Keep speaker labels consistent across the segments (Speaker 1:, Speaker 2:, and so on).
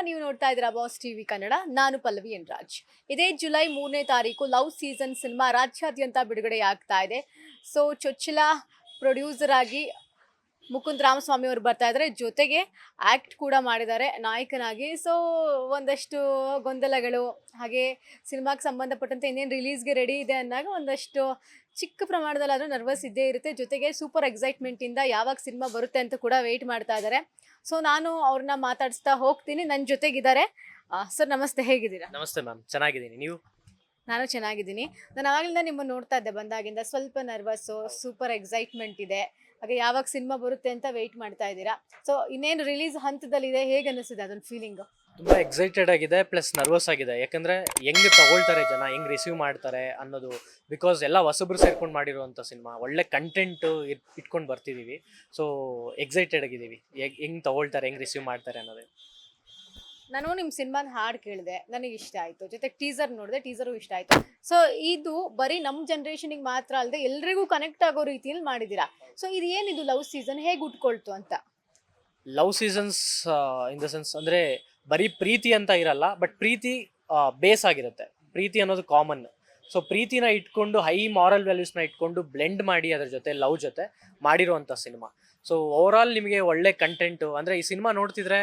Speaker 1: ನೀವು ನೋಡ್ತಾ ಇದ್ದೀರಾ ಬಾಸ್ ಟಿವಿ ಕನ್ನಡ. ನಾನು ಪಲ್ಲವಿ ಎನ್ ರಾಜ್. ಇದೇ ಜುಲೈ 3ನೇ ತಾರೀಕು ಲವ್ ಸೀಸನ್ ಸಿನಿಮಾ ರಾಜ್ಯಾದ್ಯಂತ ಬಿಡುಗಡೆಯಾಗ್ತಾ ಇದೆ. ಸೊ ಚೊಚ್ಚಲ ಪ್ರೊಡ್ಯೂಸರ್ ಆಗಿ ಮುಕುಂದ್ ರಾಮಸ್ವಾಮಿ ಅವರು ಬರ್ತಾ ಇದ್ದಾರೆ. ಜೊತೆಗೆ ಆ್ಯಕ್ಟ್ ಕೂಡ ಮಾಡಿದ್ದಾರೆ ನಾಯಕನಾಗಿ. ಸೊ ಒಂದಷ್ಟು ಗೊಂದಲಗಳು, ಹಾಗೆ ಸಿನಿಮಾಗೆ ಸಂಬಂಧಪಟ್ಟಂತೆ ಇನ್ನೇನು ರಿಲೀಸ್ಗೆ ರೆಡಿ ಇದೆ ಅಂದಾಗ ಒಂದಷ್ಟು ಚಿಕ್ಕ ಪ್ರಮಾಣದಲ್ಲಾದರೂ ನರ್ವಸ್ ಇದ್ದೇ ಇರುತ್ತೆ. ಜೊತೆಗೆ ಸೂಪರ್ ಎಕ್ಸೈಟ್ಮೆಂಟಿಂದ ಯಾವಾಗ ಸಿನಿಮಾ ಬರುತ್ತೆ ಅಂತ ಕೂಡ ವೆಯ್ಟ್ ಮಾಡ್ತಾ ಇದ್ದಾರೆ. ಸೊ ನಾನು ಅವ್ರನ್ನ ಮಾತಾಡಿಸ್ತಾ ಹೋಗ್ತೀನಿ. ನನ್ನ ಜೊತೆಗಿದ್ದಾರೆ. ಸರ್ ನಮಸ್ತೆ, ಹೇಗಿದ್ದೀರಾ?
Speaker 2: ನಮಸ್ತೆ ಮ್ಯಾಮ್, ಚೆನ್ನಾಗಿದ್ದೀನಿ. ನೀವು?
Speaker 1: ನಾನು ಚೆನ್ನಾಗಿದ್ದೀನಿ. ನಾನು ಆವಾಗಲಿಂದ ನಿಮ್ಮನ್ನು ನೋಡ್ತಾ ಇದ್ದೆ, ಬಂದಾಗಿಂದ ಸ್ವಲ್ಪ ನರ್ವಸ್ಸು, ಸೂಪರ್ ಎಕ್ಸೈಟ್ಮೆಂಟ್ ಇದೆ. ಹಾಗೆ ಯಾವಾಗ ಸಿನಿಮಾ ಬರುತ್ತೆ ಅಂತ ವೆಯ್ಟ್ ಮಾಡ್ತಾ ಇದ್ದೀರಾ. ಸೊ ಇನ್ನೇನು ರಿಲೀಸ್ ಹಂತದಲ್ಲಿದೆ, ಹೇಗೆ ಅನ್ನಿಸ್ತಿದೆ ಅದೊಂದು ಫೀಲಿಂಗು?
Speaker 2: ತುಂಬ ಎಕ್ಸೈಟೆಡ್ ಆಗಿದೆ, ಪ್ಲಸ್ ನರ್ವಸ್ ಆಗಿದೆ. ಯಾಕಂದರೆ ಹೆಂಗೆ ತಗೊಳ್ತಾರೆ ಜನ, ಹೆಂಗೆ ರಿಸೀವ್ ಮಾಡ್ತಾರೆ ಅನ್ನೋದು. ಬಿಕಾಸ್ ಎಲ್ಲ ಹೊಸಬ್ರು ಸೇರ್ಕೊಂಡು ಮಾಡಿರುವಂಥ ಸಿನಿಮಾ, ಒಳ್ಳೆ ಕಂಟೆಂಟು ಇಟ್ಕೊಂಡು ಬರ್ತಿದ್ದೀವಿ. ಸೊ ಎಕ್ಸೈಟೆಡ್ ಆಗಿದ್ದೀವಿ, ಹೆಂಗೆ ತಗೊಳ್ತಾರೆ, ಹೆಂಗೆ ರಿಸೀವ್ ಮಾಡ್ತಾರೆ ಅನ್ನೋದೇ.
Speaker 1: ನಾನು ನಿಮ್ಮ ಸಿನಿಮಾದ ಹಾಡು ಕೇಳಿದೆ, ನನಗೆ ಇಷ್ಟ ಆಯಿತು. ಜೊತೆಗೆ ಟೀಸರ್ ನೋಡಿದೆ, ಟೀಸರು ಇಷ್ಟ ಆಯಿತು. ಸೊ ಇದು ಬರೀ ನಮ್ಮ ಜನ್ರೇಷನಿಗೆ ಮಾತ್ರ ಅಲ್ಲದೆ ಎಲ್ರಿಗೂ ಕನೆಕ್ಟ್ ಆಗೋ ರೀತಿಯಲ್ಲಿ ಮಾಡಿದ್ದೀರಾ. ಸೊ ಇದು ಏನಿದು ಲವ್ ಸೀಸನ್, ಹೇಗೆ ಉಟ್ಕೊಳ್ತು ಅಂತ?
Speaker 2: Love seasons in the sense ಅಂದರೆ ಬರೀ ಪ್ರೀತಿ ಅಂತ ಇರಲ್ಲ, ಬಟ್ ಪ್ರೀತಿ ಬೇಸ್ ಆಗಿರುತ್ತೆ. ಪ್ರೀತಿ ಅನ್ನೋದು ಕಾಮನ್. ಸೊ ಪ್ರೀತಿನ ಇಟ್ಕೊಂಡು, ಹೈ ಮಾರಲ್ ವ್ಯಾಲ್ಯೂಸ್ನ ಇಟ್ಕೊಂಡು ಬ್ಲೆಂಡ್ ಮಾಡಿ ಅದ್ರ ಜೊತೆ ಲವ್ ಜೊತೆ ಮಾಡಿರುವಂಥ ಸಿನಿಮಾ. ಸೊ ಓವರಾಲ್ ನಿಮಗೆ ಒಳ್ಳೆ ಕಂಟೆಂಟು. ಅಂದರೆ ಈ ಸಿನಿಮಾ ನೋಡ್ತಿದ್ರೆ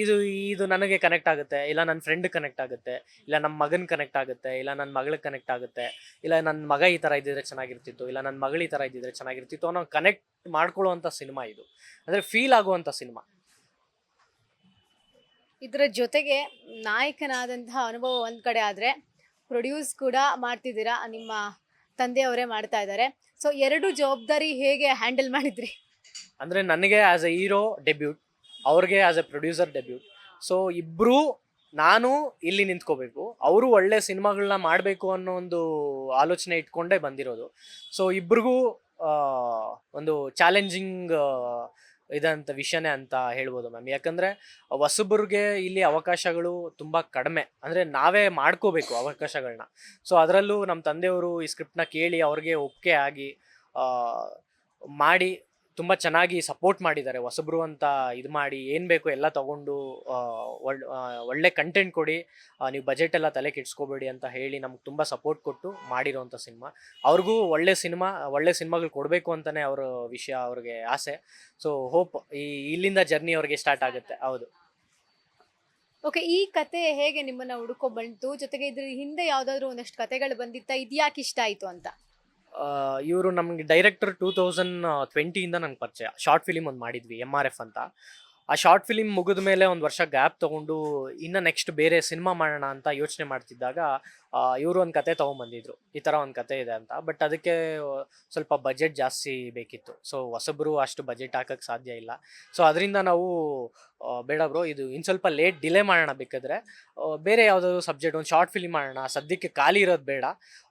Speaker 2: ಇದು ಇದು ನನಗೆ ಕನೆಕ್ಟ್ ಆಗುತ್ತೆ, ಇಲ್ಲ ನನ್ನ ಫ್ರೆಂಡ್ ಕನೆಕ್ಟ್ ಆಗುತ್ತೆ, ಇಲ್ಲ ನಮ್ಮ ಮಗನ ಕನೆಕ್ಟ್ ಆಗುತ್ತೆ, ಇಲ್ಲ ನನ್ನ ಮಗಳಿಗೆ ಕನೆಕ್ಟ್ ಆಗುತ್ತೆ, ಇಲ್ಲ ನನ್ನ ಮಗ ಈ ಥರ ಇದ್ದಿದ್ರೆ ಚೆನ್ನಾಗಿರ್ತಿತ್ತು, ಇಲ್ಲ ನನ್ನ ಮಗಳು ಈ ಥರ ಇದ್ದಿದ್ರೆ ಚೆನ್ನಾಗಿರ್ತಿತ್ತು ಅನ್ನೋ ಕನೆಕ್ಟ್ ಮಾಡ್ಕೊಳ್ಳುವಂಥ ಸಿನಿಮಾ ಇದು. ಅಂದರೆ ಫೀಲ್ ಆಗುವಂಥ ಸಿನಿಮಾ.
Speaker 1: ಇದರ ಜೊತೆಗೆ ನಾಯಕನಾದಂತಹ ಅನುಭವ ಒಂದು ಕಡೆ ಆದರೆ, ಪ್ರೊಡ್ಯೂಸ್ ಕೂಡ ಮಾಡ್ತಿದ್ದೀರಾ, ನಿಮ್ಮ ತಂದೆಯವರೇ ಮಾಡ್ತಾ ಇದ್ದಾರೆ. ಸೊ ಎರಡು ಜವಾಬ್ದಾರಿ ಹೇಗೆ ಹ್ಯಾಂಡಲ್ ಮಾಡಿದ್ರಿ?
Speaker 2: ಅಂದರೆ ನನಗೆ ಆ್ಯಸ್ ಎ ಹೀರೋ ಡೆಬ್ಯೂಟ್, ಅವ್ರಿಗೆ as A producer debut. So ಇಬ್ಬರೂ, ನಾನು ಇಲ್ಲಿ ನಿಂತ್ಕೋಬೇಕು, ಅವರು ಒಳ್ಳೆ ಸಿನಿಮಾಗಳನ್ನ ಮಾಡಬೇಕು ಅನ್ನೋ ಒಂದು ಆಲೋಚನೆ ಇಟ್ಕೊಂಡೇ ಬಂದಿರೋದು. ಸೊ ಇಬ್ರಿಗೂ ಒಂದು ಚಾಲೆಂಜಿಂಗ್ ಇದಂಥ ವಿಷಯನೇ ಅಂತ ಹೇಳ್ಬೋದು ಮ್ಯಾಮ್. ಯಾಕಂದರೆ ಹೊಸಬ್ರಿಗೆ ಇಲ್ಲಿ ಅವಕಾಶಗಳು ತುಂಬ ಕಡಿಮೆ. ಅಂದರೆ ನಾವೇ ಮಾಡ್ಕೋಬೇಕು ಅವಕಾಶಗಳನ್ನ. ಸೊ ಅದರಲ್ಲೂ ನಮ್ಮ ತಂದೆಯವರು ಈ ಸ್ಕ್ರಿಪ್ಟ್ನ ಕೇಳಿ ಅವ್ರಿಗೆ ಒಪ್ಪಿಗೆ ಆಗಿ ಮಾಡಿ ತುಂಬ ಚೆನ್ನಾಗಿ ಸಪೋರ್ಟ್ ಮಾಡಿದ್ದಾರೆ. ಹೊಸಬ್ರು ಅಂತ ಇದು ಮಾಡಿ ಏನು ಬೇಕು ಎಲ್ಲ ತೊಗೊಂಡು ಒಳ್ಳೆ ಕಂಟೆಂಟ್ ಕೊಡಿ, ನೀವು ಬಜೆಟ್ ಎಲ್ಲ ತಲೆ ಕೆಡಿಸ್ಕೋಬೇಡಿ ಅಂತ ಹೇಳಿ ನಮ್ಗೆ ತುಂಬ ಸಪೋರ್ಟ್ ಕೊಟ್ಟು ಮಾಡಿರೋವಂಥ ಸಿನಿಮಾ. ಅವ್ರಿಗೂ ಒಳ್ಳೆ ಸಿನಿಮಾಗಳು ಕೊಡಬೇಕು ಅಂತಲೇ ಅವ್ರ ವಿಷಯ, ಅವ್ರಿಗೆ ಆಸೆ. ಸೊ ಹೋಪ್ ಇಲ್ಲಿಂದ ಜರ್ನಿ ಅವ್ರಿಗೆ ಸ್ಟಾರ್ಟ್ ಆಗುತ್ತೆ. ಹೌದು.
Speaker 1: ಓಕೆ, ಈ ಕತೆ ಹೇಗೆ ನಿಮ್ಮನ್ನು ಹುಡುಕೋ ಬಂತು? ಜೊತೆಗೆ ಇದ್ರ ಹಿಂದೆ ಯಾವುದಾದ್ರೂ ಒಂದಷ್ಟು ಕತೆಗಳು ಬಂದಿತ್ತಾ? ಇದು ಯಾಕೆ ಇಷ್ಟ ಆಯಿತು ಅಂತ?
Speaker 2: ಇವರು ನಮಗೆ ಡೈರೆಕ್ಟರ್ 2020ಇಂದ ನಂಗೆ ಪರಿಚಯ. ಶಾರ್ಟ್ ಫಿಲಿಮ್ ಒಂದು ಮಾಡಿದ್ವಿ, MRF ಅಂತ. ಆ ಶಾರ್ಟ್ ಫಿಲಿಮ್ ಮುಗಿದ ಮೇಲೆ ಒಂದು ವರ್ಷ ಗ್ಯಾಪ್ ತೊಗೊಂಡು ಇನ್ನು ನೆಕ್ಸ್ಟ್ ಬೇರೆ ಸಿನಿಮಾ ಮಾಡೋಣ ಅಂತ ಯೋಚನೆ ಮಾಡ್ತಿದ್ದಾಗ ಇವರು ಒಂದು ಕತೆ ತೊಗೊಂಬಂದಿದ್ರು, ಈ ಥರ ಒಂದು ಕತೆ ಇದೆ ಅಂತ. ಬಟ್ ಅದಕ್ಕೆ ಸ್ವಲ್ಪ ಬಜೆಟ್ ಜಾಸ್ತಿ ಬೇಕಿತ್ತು. ಸೊ ಹೊಸಬ್ರು ಅಷ್ಟು ಬಜೆಟ್ ಹಾಕೋಕ್ಕೆ ಸಾಧ್ಯ ಇಲ್ಲ. ಸೊ ಅದರಿಂದ ನಾವು ಬೇಡ ಬ್ರೋ, ಇದು ಇನ್ನು ಸ್ವಲ್ಪ ಡಿಲೇ ಮಾಡೋಣ, ಬೇಕಾದರೆ ಬೇರೆ ಯಾವುದಾದ್ರು ಸಬ್ಜೆಕ್ಟ್, ಒಂದು ಶಾರ್ಟ್ ಫಿಲಿಮ್ ಮಾಡೋಣ, ಸದ್ಯಕ್ಕೆ ಖಾಲಿ ಇರೋದು ಬೇಡ,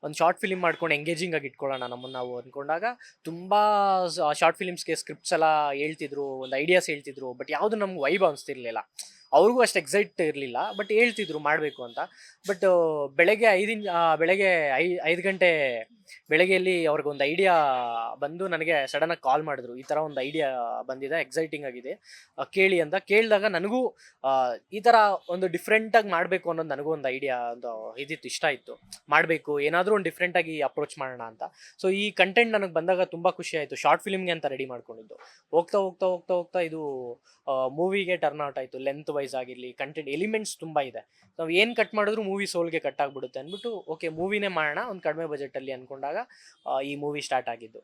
Speaker 2: ಒಂದು ಶಾರ್ಟ್ ಫಿಲಿಮ್ ಮಾಡ್ಕೊಂಡು ಎಂಗೇಜಿಂಗ್ ಆಗಿ ಇಟ್ಕೊಳ್ಳೋಣ ನಮ್ಮನ್ನು ನಾವು ಅಂದ್ಕೊಂಡಾಗ. ತುಂಬ ಶಾರ್ಟ್ ಫಿಲಿಮ್ಸ್ಗೆ ಸ್ಕ್ರಿಪ್ಟ್ಸ್ ಎಲ್ಲ ಹೇಳ್ತಿದ್ರು, ಒಂದು ಐಡಿಯಾಸ್ ಹೇಳ್ತಿದ್ರು, ಬಟ್ ಯಾವುದು ನಮ್ಗೆ ವೈಬ್ ಅನಿಸ್ತಿರ್ಲಿಲ್ಲ. ಅವ್ರಿಗೂ ಅಷ್ಟು ಎಕ್ಸೈಟ್ ಇರಲಿಲ್ಲ, ಬಟ್ ಹೇಳ್ತಿದ್ರು ಮಾಡಬೇಕು ಅಂತ. ಬಟ್ ಬೆಳಗ್ಗೆ 5 ಗಂಟೆ ಬೆಳಗ್ಗೆಯಲ್ಲಿ ಅವ್ರಿಗೊಂದು ಐಡಿಯಾ ಬಂದು ನನಗೆ ಸಡನ್ನಾಗಿ ಕಾಲ್ ಮಾಡಿದ್ರು, ಈ ಥರ ಒಂದು ಐಡಿಯಾ ಬಂದಿದೆ, ಎಕ್ಸೈಟಿಂಗ್ ಆಗಿದೆ, ಕೇಳಿ ಅಂತ. ಕೇಳಿದಾಗ ನನಗೂ ಈ ಥರ ಒಂದು ಡಿಫ್ರೆಂಟಾಗಿ ಮಾಡಬೇಕು ಅನ್ನೋದು ನನಗೂ ಒಂದು ಐಡಿಯಾ, ಒಂದು ಇದಿತ್ತು, ಇಷ್ಟ ಇತ್ತು, ಮಾಡಬೇಕು ಏನಾದರೂ ಒಂದು ಡಿಫ್ರೆಂಟಾಗಿ ಅಪ್ರೋಚ್ ಮಾಡೋಣ ಅಂತ. ಸೊ ಈ ಕಂಟೆಂಟ್ ನನಗೆ ಬಂದಾಗ ತುಂಬ ಖುಷಿ ಆಯಿತು. ಶಾರ್ಟ್ ಫಿಲ್ಮ್ಗೆ ಅಂತ ರೆಡಿ ಮಾಡ್ಕೊಂಡಿದ್ದು, ಹೋಗ್ತಾ ಹೋಗ್ತಾ ಹೋಗ್ತಾ ಹೋಗ್ತಾ ಇದು ಮೂವಿಗೆ ಟರ್ನ್ ಔಟ್ ಆಯಿತು. ಲೆಂತ್ ವೈಸ್ ಆಗಿರಲಿ, ಕಂಟೆಂಟ್ ಎಲಿಮೆಂಟ್ಸ್ ತುಂಬ ಇದೆ, ನಾವು ಏನು ಕಟ್ ಮಾಡಿದ್ರು ಮೂವಿ ಸೋಲ್ಗೆ ಕಟ್ ಆಗಿಬಿಡುತ್ತೆ ಅಂದ್ಬಿಟ್ಟು ಓಕೆ ಮೂವಿನೇ ಮಾಡೋಣ ಒಂದು ಕಡಿಮೆ ಬಜೆಟಲ್ಲಿ ಅಂದ್ಕೊಂಡಾಗ ಈ ಮೂವಿ ಸ್ಟಾರ್ಟ್ ಆಗಿದ್ದು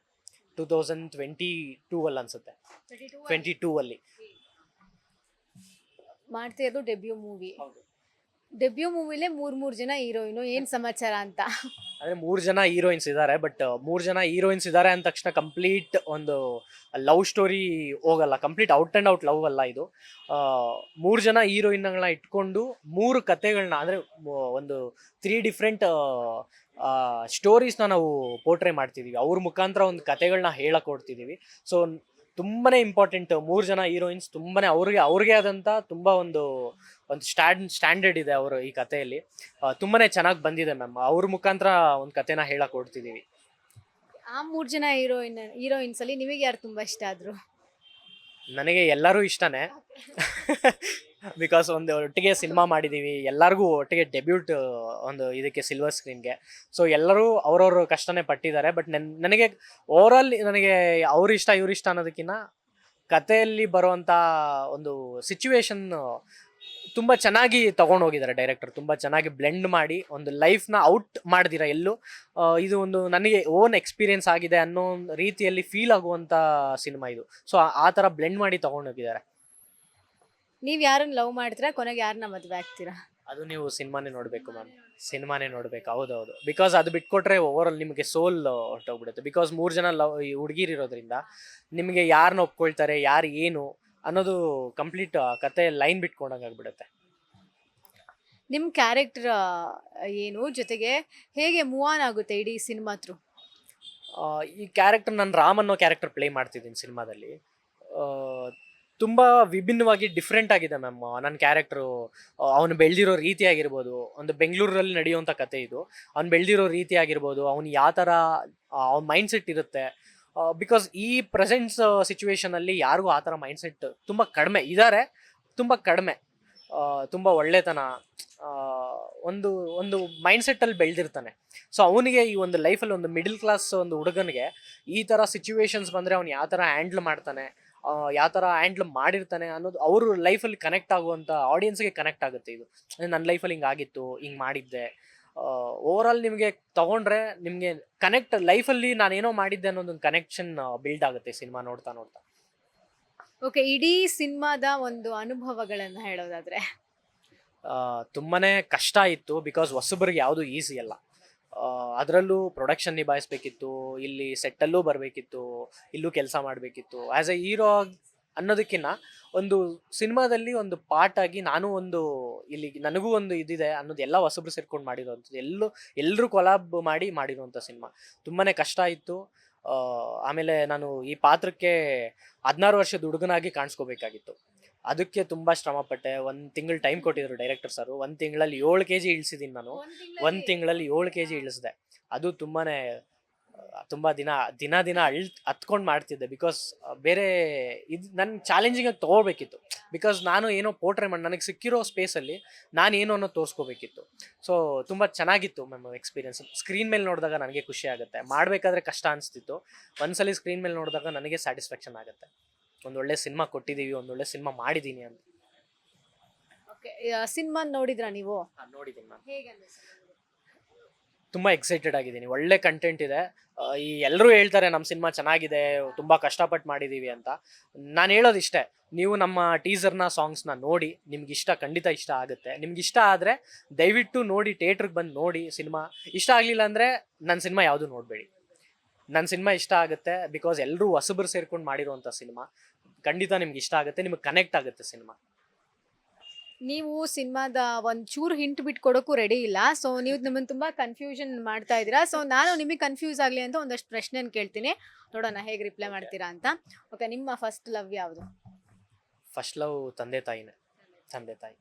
Speaker 2: 2022 ಅಲ್ಲಿ ಅನ್ಸುತ್ತೆ. 22 ಅಲ್ಲಿ
Speaker 1: ಮಾಡ್ತಿರೋದು ಡೆಬ್ಯೂ ಮೂವಿಲೇ ಮೂರು ಜನ ಹೀರೋಯಿನು. ಏನು ಸಮಾಚಾರ ಅಂತ?
Speaker 2: ಅಂದರೆ 3 ಜನ ಹೀರೋಯಿನ್ಸ್ ಇದ್ದಾರೆ, ಬಟ್ 3 ಜನ ಹೀರೋಯಿನ್ಸ್ ಇದ್ದಾರೆ ಅಂದ ತಕ್ಷಣ ಕಂಪ್ಲೀಟ್ ಒಂದು ಲವ್ ಸ್ಟೋರಿ ಹೋಗಲ್ಲ, complete out and out love ಅಲ್ಲ ಇದು. 3 ಜನ ಹೀರೋಯಿನ್ಗಳನ್ನ ಇಟ್ಕೊಂಡು 3 ಕತೆಗಳನ್ನ, ಅಂದರೆ ಒಂದು 3 ಡಿಫ್ರೆಂಟ್ ಸ್ಟೋರೀಸ್ನ ನಾವು ಪೋರ್ಟ್ರೇ ಮಾಡ್ತಿದ್ದೀವಿ. ಅವ್ರ ಮುಖಾಂತರ ಒಂದು ಕತೆಗಳನ್ನ ಹೇಳಕ್ಕೆ ಕೊಡ್ತಿದ್ದೀವಿ. ಸೊ ತುಂಬಾ ಇಂಪಾರ್ಟೆಂಟ್. 3 ಜನ ಹೀರೋಯಿನ್ಸ್ ತುಂಬಾ ಅವ್ರಿಗೆ ಆದಂಥ ತುಂಬ ಒಂದು ಸ್ಟ್ಯಾಂಡರ್ಡ್ ಇದೆ ಅವರು ಈ ಕಥೆಯಲ್ಲಿ. ತುಂಬಾ ಚೆನ್ನಾಗಿ ಬಂದಿದೆ ಮ್ಯಾಮ್. ಅವ್ರ ಮುಖಾಂತರ ಒಂದು ಕತೆನ ಹೇಳಕ್ಕೆ ಕೊಡ್ತಿದ್ದೀವಿ.
Speaker 1: ಆ 3 ಜನ ಹೀರೋಯಿನ್ಸ್ ಅಲ್ಲಿ ನಿಮಗೆ ಯಾರು ತುಂಬ ಇಷ್ಟ ಆದರು?
Speaker 2: ನನಗೆ ಎಲ್ಲರೂ ಇಷ್ಟನೇ. ಬಿಕಾಸ್ ಒಂದು ಒಟ್ಟಿಗೆ ಸಿನಿಮಾ ಮಾಡಿದ್ದೀವಿ, ಎಲ್ಲರಿಗೂ ಒಟ್ಟಿಗೆ ಡೆಬ್ಯೂಟ್ ಒಂದು ಇದಕ್ಕೆ ಸಿಲ್ವರ್ ಸ್ಕ್ರೀನ್ಗೆ. ಸೊ ಎಲ್ಲರೂ ಅವ್ರವ್ರ ಕಷ್ಟನೇ ಪಟ್ಟಿದ್ದಾರೆ. ಬಟ್ ನನಗೆ ಓವರಾಲ್ ನನಗೆ ಅವ್ರಿಷ್ಟ ಇವ್ರಿಷ್ಟ ಅನ್ನೋದಕ್ಕಿಂತ ಕಥೆಯಲ್ಲಿ ಬರುವಂಥ ಒಂದು ಸಿಚುವೇಶನ್ ತುಂಬ ಚೆನ್ನಾಗಿ ತೊಗೊಂಡೋಗಿದ್ದಾರೆ ಡೈರೆಕ್ಟರ್. ತುಂಬ ಚೆನ್ನಾಗಿ ಬ್ಲೆಂಡ್ ಮಾಡಿ ಒಂದು ಲೈಫ್ನ ಔಟ್ ಮಾಡ್ದಿರ ಎಲ್ಲೂ ಇದು ಒಂದು ನನಗೆ ಓನ್ ಎಕ್ಸ್ಪೀರಿಯನ್ಸ್ ಆಗಿದೆ ಅನ್ನೋ ರೀತಿಯಲ್ಲಿ ಫೀಲ್ ಆಗುವಂಥ ಸಿನಿಮಾ ಇದು. ಸೊ ಆ ಥರ ಬ್ಲೆಂಡ್ ಮಾಡಿ ತೊಗೊಂಡೋಗಿದ್ದಾರೆ.
Speaker 1: ನೀವ್ ಯಾರನ್ನ ಲವ್ ಮಾಡ್ತೀರಾ, ಕೊನೆಗೆ ಯಾರನ್ನ ಮದ್ವೆ ಆಗ್ತೀರಾ?
Speaker 2: ಅದು ನೀವು ಸಿನಿಮಾನೇ ನೋಡಬೇಕು ಮ್ಯಾಮ್, ಸಿನಿಮಾನೇ ನೋಡಬೇಕು. ಹೌದೌದು, ಬಿಕಾಸ್ ಅದು ಬಿಟ್ಕೊಟ್ರೆ ಓವರಾಲ್ ನಿಮಗೆ ಸೋಲ್ ಹೊರಟೋಗ್ಬಿಡುತ್ತೆ. ಬಿಕಾಸ್ 3 ಜನ ಲವ್ ಹುಡುಗಿರಿರೋದ್ರಿಂದ ನಿಮಗೆ ಯಾರನ್ನ ಒಪ್ಕೊಳ್ತಾರೆ, ಯಾರು ಏನು ಅನ್ನೋದು ಕಂಪ್ಲೀಟ್ ಕತೆ ಲೈನ್ ಬಿಟ್ಕೊಂಡಂಗೆ ಆಗ್ಬಿಡುತ್ತೆ.
Speaker 1: ನಿಮ್ ಕ್ಯಾರೆಕ್ಟರ್ ಏನು, ಜೊತೆಗೆ ಹೇಗೆ ಮೂವ್ ಆನ್ ಆಗುತ್ತೆ ಇಡೀ ಸಿನಿಮಾ ಥ್ರೂ?
Speaker 2: ಈ ಕ್ಯಾರೆಕ್ಟರ್ ನಾನು ರಾಮ್ ಅನ್ನೋ ಕ್ಯಾರೆಕ್ಟರ್ ಪ್ಲೇ ಮಾಡ್ತಿದ್ದೀನಿ ಸಿನಿಮಾದಲ್ಲಿ. ತುಂಬ ವಿಭಿನ್ನವಾಗಿ ಡಿಫ್ರೆಂಟ್ ಆಗಿದೆ ಮ್ಯಾಮ್ ನನ್ನ ಕ್ಯಾರೆಕ್ಟ್ರು. ಅವನು ಬೆಳೆದಿರೋ ರೀತಿ ಆಗಿರ್ಬೋದು, ಒಂದು ಬೆಂಗಳೂರಲ್ಲಿ ನಡೆಯುವಂಥ ಕತೆ ಇದು. ಅವ್ನು ಬೆಳೆದಿರೋ ರೀತಿ ಆಗಿರ್ಬೋದು, ಅವ್ನು ಯಾವ ಥರ ಅವ್ನ ಮೈಂಡ್ಸೆಟ್ ಇರುತ್ತೆ. ಬಿಕಾಸ್ ಈ ಪ್ರೆಸೆಂಟ್ಸ್ ಸಿಚುವೇಶನಲ್ಲಿ ಯಾರಿಗೂ ಆ ಥರ ಮೈಂಡ್ಸೆಟ್ ತುಂಬ ಕಡಿಮೆ ಇದ್ದಾರೆ, ತುಂಬ ಕಡಿಮೆ. ತುಂಬ ಒಳ್ಳೆತನ ಒಂದು ಒಂದು ಮೈಂಡ್ಸೆಟ್ಟಲ್ಲಿ ಬೆಳೆದಿರ್ತಾನೆ. ಸೊ ಅವನಿಗೆ ಈ ಒಂದು ಲೈಫಲ್ಲಿ ಒಂದು ಮಿಡಲ್ ಕ್ಲಾಸ್ ಒಂದು ಹುಡುಗನಿಗೆ ಈ ಥರ ಸಿಚುವೇಶನ್ಸ್ ಬಂದರೆ ಅವ್ನು ಯಾವ ಥರ ಹ್ಯಾಂಡ್ಲ್ ಮಾಡ್ತಾನೆ, ಯಾವ ಥರ ಹ್ಯಾಂಡ್ಲ್ ಮಾಡಿರ್ತಾನೆ ಅನ್ನೋದು ಅವ್ರ ಲೈಫಲ್ಲಿ ಕನೆಕ್ಟ್ ಆಗುವಂಥ ಆಡಿಯನ್ಸ್ಗೆ ಕನೆಕ್ಟ್ ಆಗುತ್ತೆ. ಇದು ನನ್ನ ಲೈಫಲ್ಲಿ ಹಿಂಗೆ ಆಗಿತ್ತು, ಹಿಂಗೆ ಮಾಡಿದ್ದೆ. ಓವರಾಲ್ ನಿಮಗೆ ತಗೊಂಡ್ರೆ ನಿಮಗೆ ಕನೆಕ್ಟ್ ಲೈಫಲ್ಲಿ ನಾನೇನೋ ಮಾಡಿದ್ದೆ ಅನ್ನೋದೊಂದು ಕನೆಕ್ಷನ್ ಬಿಲ್ಡ್ ಆಗುತ್ತೆ ಸಿನಿಮಾ ನೋಡ್ತಾ ನೋಡ್ತಾ.
Speaker 1: ಓಕೆ, ಇಡೀ ಸಿನಿಮಾದ ಒಂದು ಅನುಭವಗಳನ್ನ ಹೇಳೋದಾದ್ರೆ?
Speaker 2: ತುಂಬಾ ಕಷ್ಟ ಇತ್ತು. ಬಿಕಾಸ್ ಹೊಸಬರಿಗೆ ಯಾವುದು ಈಸಿ ಅಲ್ಲ. ಅದರಲ್ಲೂ ಪ್ರೊಡಕ್ಷನ್ ನಿಭಾಯಿಸ್ಬೇಕಿತ್ತು, ಇಲ್ಲಿ ಸೆಟ್ಟಲ್ಲೂ ಬರಬೇಕಿತ್ತು, ಇಲ್ಲೂ ಕೆಲಸ ಮಾಡಬೇಕಿತ್ತು. ಆ್ಯಸ್ ಎ ಹೀರೋ ಅನ್ನೋದಕ್ಕಿಂತ ಒಂದು ಸಿನಿಮಾದಲ್ಲಿ ಒಂದು ಪಾರ್ಟ್ ಆಗಿ ನಾನು ಒಂದು ಇಲ್ಲಿ ನನಗೂ ಒಂದು ಇದಿದೆ ಅನ್ನೋದು ಎಲ್ಲ ಹೊಸಬ್ರು ಸೇರ್ಕೊಂಡು ಮಾಡಿರೋವಂಥದ್ದು. ಎಲ್ಲರೂ ಕೊಲಾಬ್ ಮಾಡಿರುವಂಥ ಸಿನಿಮಾ. ತುಂಬಾ ಕಷ್ಟ ಇತ್ತು. ಆಮೇಲೆ ನಾನು ಈ ಪಾತ್ರಕ್ಕೆ 16 ವರ್ಷದ ಹುಡುಗನಾಗಿ ಕಾಣಿಸ್ಕೋಬೇಕಾಗಿತ್ತು. ಅದಕ್ಕೆ ತುಂಬ ಶ್ರಮಪಟ್ಟೆ. 1 ತಿಂಗಳು ಟೈಮ್ ಕೊಟ್ಟಿದ್ರು ಡೈರೆಕ್ಟರ್ ಸರು. 1 ತಿಂಗಳಲ್ಲಿ 7 kg ಇಳಿಸಿದ್ದೀನಿ ನಾನು. 1 ತಿಂಗಳಲ್ಲಿ 7 kg ಇಳಿಸಿದೆ. ಅದು ತುಂಬ ದಿನ ಹತ್ಕೊಂಡು ಮಾಡ್ತಿದ್ದೆ. ಬಿಕಾಸ್ ಬೇರೆ ಇದು ನನ್ನ ಚಾಲೆಂಜಿಂಗಾಗಿ ತೊಗೋಬೇಕಿತ್ತು. ಬಿಕಾಸ್ ನಾನು ಏನೋ ಪೋರ್ಟ್ರೇ ಮಾಡಿ ನನಗೆ ಸಿಕ್ಕಿರೋ ಸ್ಪೇಸಲ್ಲಿ ನಾನು ಏನು ಅನ್ನೋದು ತೋರಿಸ್ಕೋಬೇಕಿತ್ತು. ಸೊ ತುಂಬ ಚೆನ್ನಾಗಿತ್ತು ಮ್ಯಾಮ್ ಎಕ್ಸ್ಪೀರಿಯನ್ಸ್. ಸ್ಕ್ರೀನ್ ಮೇಲೆ ನೋಡಿದಾಗ ನನಗೆ ಖುಷಿ ಆಗುತ್ತೆ. ಮಾಡಬೇಕಾದ್ರೆ ಕಷ್ಟ ಅನಿಸ್ತಿತ್ತು. ಒಂದ್ಸಲಿ ಸ್ಕ್ರೀನ್ ಮೇಲೆ ನೋಡಿದಾಗ ನನಗೆ ಸ್ಯಾಟಿಸ್ಫ್ಯಾಕ್ಷನ್ ಆಗುತ್ತೆ. ಒಂದೊಳ್ಳೆ ಸಿನಿಮಾ ಕೊಟ್ಟಿದ್ದೀವಿ, ಒಂದೊಳ್ಳೆ ಸಿನಿಮಾ ಮಾಡಿದ್ದೀನಿ ಅಂತ.
Speaker 1: ಓಕೆ, ಸಿನಿಮಾ ನೋಡಿದ್ರಾ ನೀವು?
Speaker 2: ನೋಡಿದ್ದೀನಿ ಮ್ಯಾಮ್.
Speaker 1: ಹೇಗೆ ಅನ್ನಿಸ್ತು?
Speaker 2: ತುಂಬ ಎಕ್ಸೈಟೆಡ್ ಆಗಿದ್ದೀನಿ. ಒಳ್ಳೆ ಕಂಟೆಂಟ್ ಇದೆ. ಈ ಎಲ್ಲರೂ ಹೇಳ್ತಾರೆ ನಮ್ಮ ಸಿನಿಮಾ ಚೆನ್ನಾಗಿದೆ, ತುಂಬ ಕಷ್ಟಪಟ್ಟು ಮಾಡಿದ್ದೀವಿ ಅಂತ. ನಾನು ಹೇಳೋದಿಷ್ಟೇ, ನೀವು ನಮ್ಮ ಟೀಸರ್ನ ಸಾಂಗ್ಸ್ನ ನೋಡಿ, ನಿಮ್ಗೆ ಖಂಡಿತ ಇಷ್ಟ ಆಗುತ್ತೆ. ನಿಮ್ಗೆ ಇಷ್ಟ ಆದರೆ ದಯವಿಟ್ಟು ನೋಡಿ, ಥಿಯೇಟ್ರಿಗೆ ಬಂದು ನೋಡಿ ಸಿನಿಮಾ. ಇಷ್ಟ ಆಗಲಿಲ್ಲ ಅಂದರೆ ನನ್ನ ಸಿನಿಮಾ ಯಾವುದು ನೋಡಬೇಡಿ. ನನ್ನ ಸಿನಿಮಾ ಇಷ್ಟ ಆಗುತ್ತೆ. ಬಿಕಾಸ್ ಎಲ್ಲರೂ ಹೊಸಬರು ಸೇರ್ಕೊಂಡು ಮಾಡಿರುವಂಥ ಸಿನಿಮಾ. ಖಂಡಿತ ನಿಮ್ಗೆ ಇಷ್ಟ ಆಗುತ್ತೆ, ನಿಮಗೆ ಕನೆಕ್ಟ್ ಆಗುತ್ತೆ ಸಿನಿಮಾ.
Speaker 1: ನೀವು ಸಿನಿಮಾದ ಒಂಚೂರು ಹಿಂಟ್ ಬಿಟ್ಟು ಕೊಡೋಕ್ಕೂ ರೆಡಿ ಇಲ್ಲ. ಸೊ ನೀವು ನಮ್ಮನ್ನು ತುಂಬ ಕನ್ಫ್ಯೂಷನ್ ಮಾಡ್ತಾ ಇದ್ದೀರಾ. ಸೊ ನಾನು ನಿಮಗೆ ಕನ್ಫ್ಯೂಸ್ ಆಗಲಿ ಅಂತ ಒಂದಷ್ಟು ಪ್ರಶ್ನೆನ ಕೇಳ್ತೀನಿ, ನೋಡೋಣ ಹೇಗೆ ರಿಪ್ಲೈ ಮಾಡ್ತೀರಾ ಅಂತ. ಓಕೆ, ನಿಮ್ಮ ಫಸ್ಟ್ ಲವ್ ಯಾವುದು?
Speaker 2: ಫಸ್ಟ್ ಲವ್ ತಂದೆ ತಾಯಿನೇ.